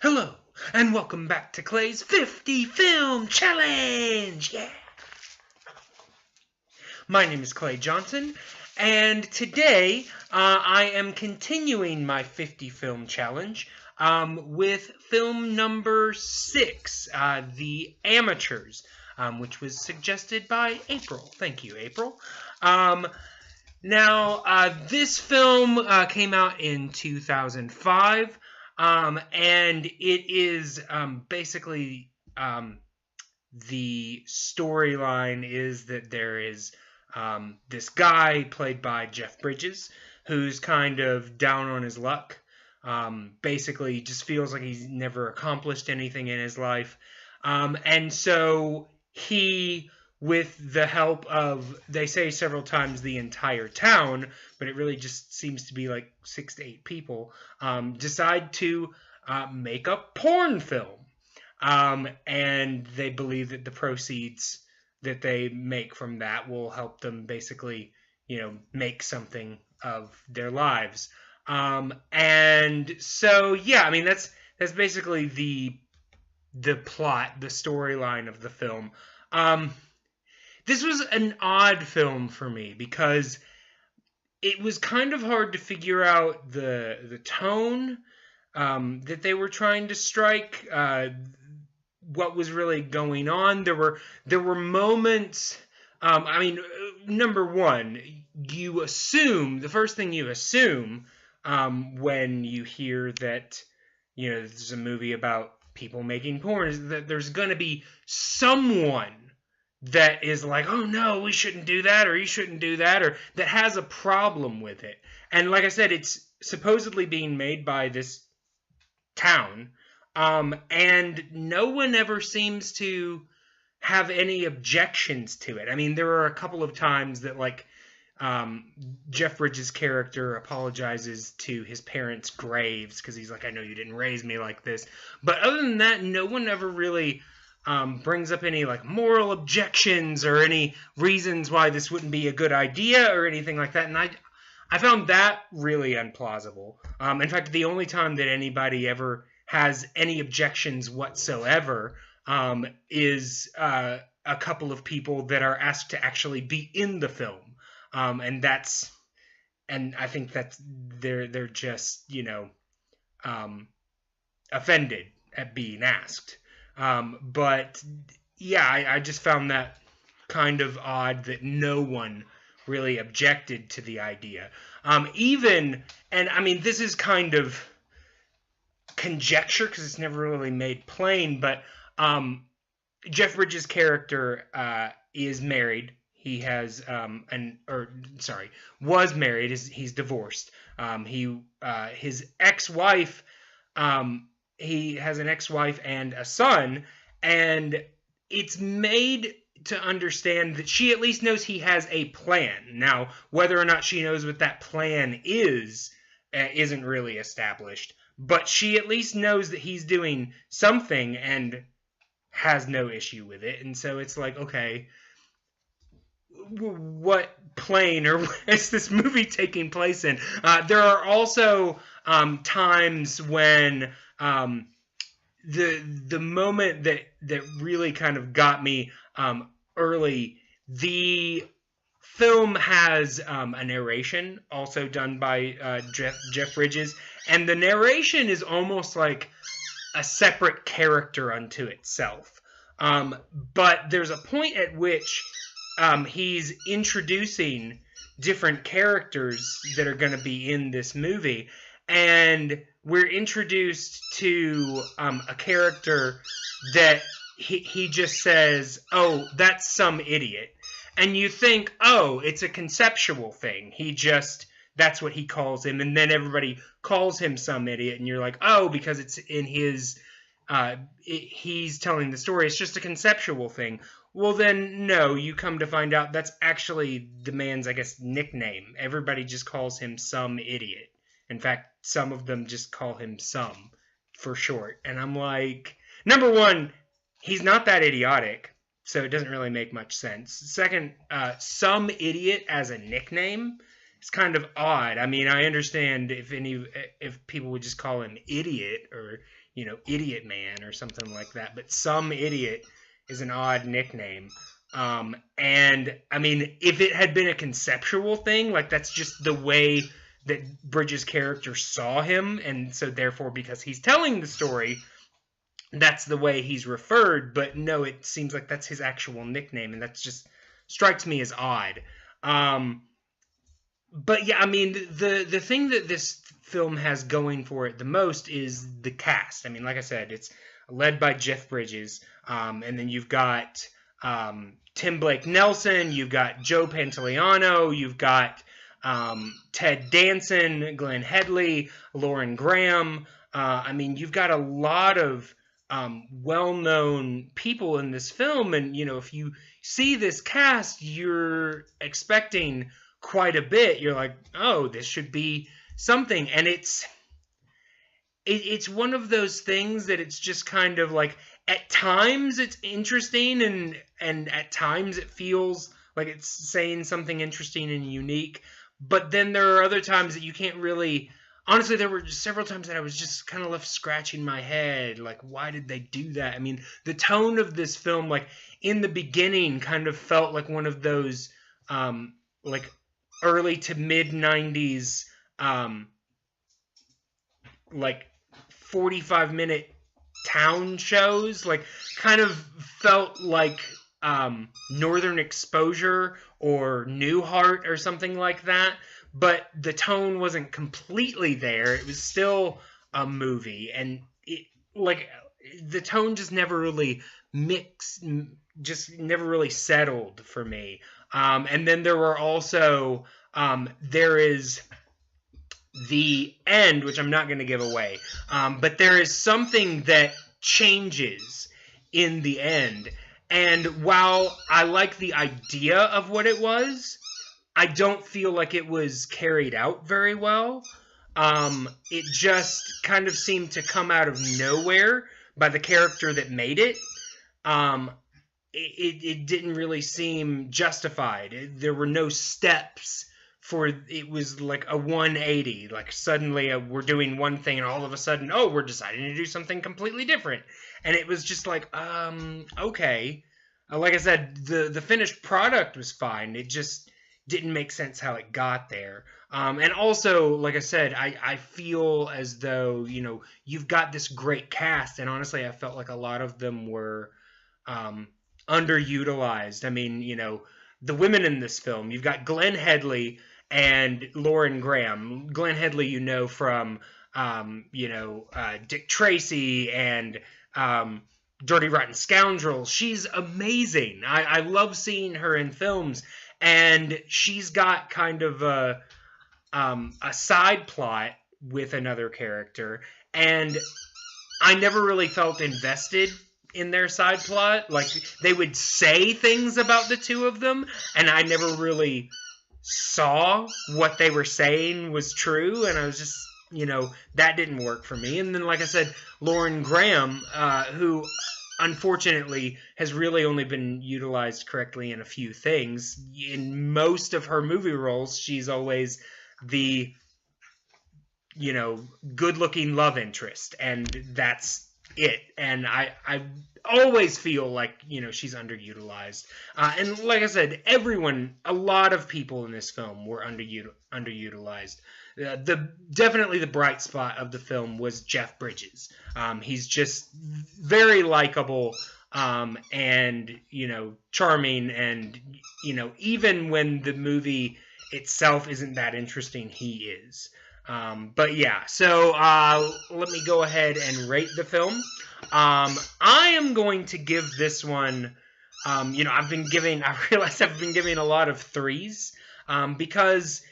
Hello, and welcome back to Clay's 50 Film Challenge! Yeah! My name is Clay Johnson, and today I am continuing my 50 Film Challenge with film number 6, The Amateurs, which was suggested by April. Thank you, April. This film came out in 2005. And it is basically the storyline is that there is this guy played by Jeff Bridges who's kind of down on his luck. Basically, just feels like he's never accomplished anything in his life. And so he, with the help of, they say several times, the entire town, but it really just seems to be like 6 to 8 people, decide to make a porn film. And they believe that the proceeds that they make from that will help them basically, make something of their lives. And so, yeah, I mean, that's basically the plot, the storyline of the film. This was an odd film for me because it was kind of hard to figure out the tone that they were trying to strike, what was really going on. There were moments. Number one, the first thing you assume when you hear that there's a movie about people making porn is that there's going to be someone that is like, oh no, we shouldn't do that, or you shouldn't do that, or that has a problem with it. And like I said, it's supposedly being made by this town, and no one ever seems to have any objections to it. I mean, there are a couple of times that, like, Jeff Bridges' character apologizes to his parents' graves because he's like, I know you didn't raise me like this. But other than that, no one ever really brings up any like moral objections or any reasons why this wouldn't be a good idea or anything like that. And I found that really implausible. In fact, the only time that anybody ever has any objections whatsoever is a couple of people that are asked to actually be in the film. And I think that they're just, offended at being asked. But yeah, I just found that kind of odd that no one really objected to the idea. This is kind of conjecture because it's never really made plain, but Jeff Bridges' character is married. He has was married. He's divorced. His ex-wife. He has an ex-wife and a son, and it's made to understand that she at least knows he has a plan. Now, whether or not she knows what that plan isn't really established, but she at least knows that he's doing something and has no issue with it. And so it's like, okay, what plane or what is this movie taking place in? There are also times when the moment that really kind of got me early, the film has a narration also done by Jeff Bridges, and the narration is almost like a separate character unto itself. But there's a point at which he's introducing different characters that are going to be in this movie, and we're introduced to a character that he just says, oh, that's some idiot. And you think, oh, it's a conceptual thing. That's what he calls him. And then everybody calls him some idiot. And you're like, oh, because it's in his, he's telling the story. It's just a conceptual thing. Well, then, no, you come to find out that's actually the man's, I guess, nickname. Everybody just calls him some idiot. In fact, some of them just call him Some for short. And I'm like, number one, he's not that idiotic, so it doesn't really make much sense. Second, Some Idiot as a nickname is kind of odd. I mean, I understand if people would just call him Idiot or, Idiot Man or something like that. But Some Idiot is an odd nickname. And I mean, if it had been a conceptual thing, like that's just the way that Bridges' character saw him, and so therefore, because he's telling the story, that's the way he's referred. But no, it seems like that's his actual nickname, and that's just strikes me as odd. Um, but yeah, I mean, the thing that this film has going for it the most is the cast. I mean, like I said, it's led by Jeff Bridges, and then you've got Tim Blake Nelson, you've got Joe Pantoliano, you've got Ted Danson, Glenn Headley, Lauren Graham. I mean, you've got a lot of well-known people in this film, and if you see this cast, you're expecting quite a bit. You're like, oh, this should be something, and it's one of those things that it's just kind of like, at times it's interesting, and at times it feels like it's saying something interesting and unique, but then there are other times that you can't really. Honestly, there were several times that I was just kind of left scratching my head, like, why did they do that? I mean, the tone of this film, like, in the beginning, kind of felt like one of those, like, early to mid 90s, like, 45-minute town shows, like, kind of felt like Northern Exposure or Newhart or something like that. But the tone wasn't completely there. It was still a movie, and the tone just never really mixed, just never really settled for me. And then there were also there is the end, which I'm not going to give away, but there is something that changes in the end. And while I like the idea of what it was, I don't feel like it was carried out very well. It just kind of seemed to come out of nowhere by the character that made it. It didn't really seem justified. There were no steps for it. Was like a 180. Like suddenly we're doing one thing, and all of a sudden, oh, we're deciding to do something completely different. And it was just like, okay. Like I said, the finished product was fine. It just didn't make sense how it got there. And also, like I said, I feel as though, you've got this great cast, and honestly, I felt like a lot of them were underutilized. I mean, the women in this film, you've got Glenn Headley and Lauren Graham. Glenn Headley, from, Dick Tracy and Dirty Rotten Scoundrels. She's amazing. I love seeing her in films. And she's got kind of a side plot with another character, and I never really felt invested in their side plot. Like, they would say things about the two of them, and I never really saw what they were saying was true, and I was just, that didn't work for me. And then, like I said, Lauren Graham, who unfortunately has really only been utilized correctly in a few things. In most of her movie roles, she's always the good-looking love interest, and that's it. And I always feel like she's underutilized. And like I said, a lot of people in this film were underutilized. Definitely the bright spot of the film was Jeff Bridges. He's just very likable, and charming, and even when the movie itself isn't that interesting, he is. But yeah, so let me go ahead and rate the film. I am going to give this one. I realize I've been giving a lot of 3s, because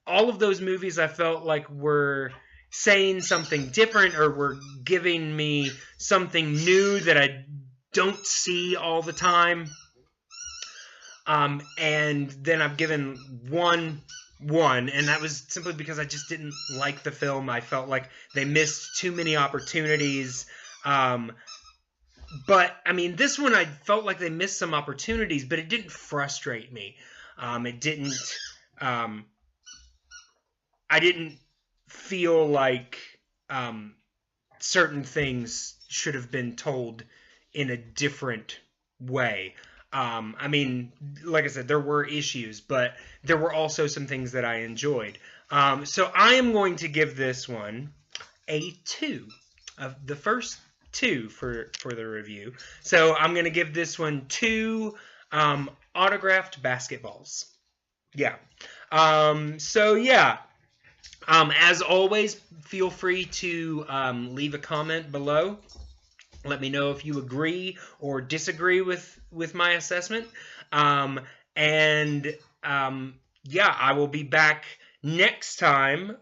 all of those movies I felt like were saying something different, or were giving me something new that I don't see all the time. And then I've given one, and that was simply because I just didn't like the film. I felt like they missed too many opportunities. But, I mean, this one I felt like they missed some opportunities, but it didn't frustrate me. It didn't... I didn't feel like certain things should have been told in a different way. I mean, like I said, there were issues, but there were also some things that I enjoyed. So I am going to give this one a 2, of the first 2 for the review. So I'm going to give this one 2 autographed basketballs. Yeah. So yeah. As always, feel free to leave a comment below. Let me know if you agree or disagree with my assessment. And yeah, I will be back next time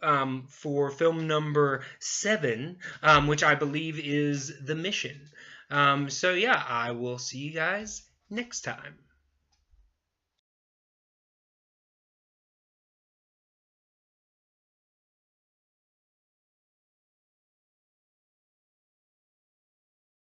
for film number 7, which I believe is The Mission. So yeah, I will see you guys next time.